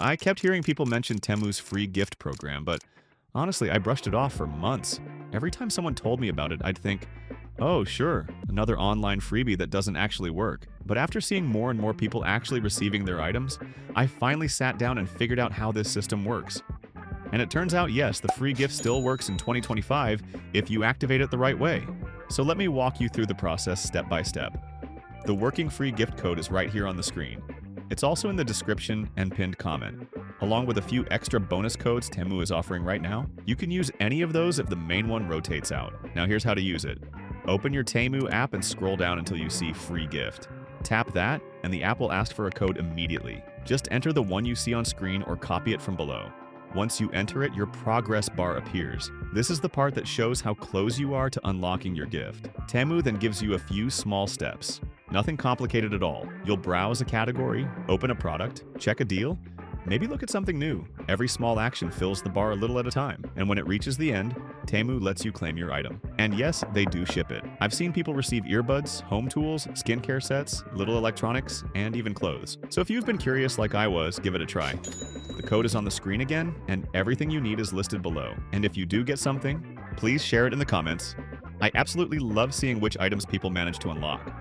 I kept hearing people mention Temu's free gift program, but honestly, I brushed it off for months. Every time someone told me about it, I'd think, oh, sure, another online freebie that doesn't actually work. But after seeing more and more people actually receiving their items, I finally sat down and figured out how this system works. And it turns out, yes, the free gift still works in 2025 if you activate it the right way. So let me walk you through the process step by step. The working free gift code is right here on the screen. It's also in the description and pinned comment. Along with a few extra bonus codes Temu is offering right now, you can use any of those if the main one rotates out. Now here's how to use it. Open your Temu app and scroll down until you see free gift. Tap that, and the app will ask for a code immediately. Just enter the one you see on screen or copy it from below. Once you enter it, your progress bar appears. This is the part that shows how close you are to unlocking your gift. Temu then gives you a few small steps. Nothing complicated at all. You'll browse a category, open a product, check a deal, maybe look at something new. Every small action fills the bar a little at a time, and when it reaches the end, Temu lets you claim your item. And yes, they do ship it. I've seen people receive earbuds, home tools, skincare sets, little electronics, and even clothes. So if you've been curious like I was, give it a try. The code is on the screen again, and everything you need is listed below. And if you do get something, please share it in the comments. I absolutely love seeing which items people manage to unlock.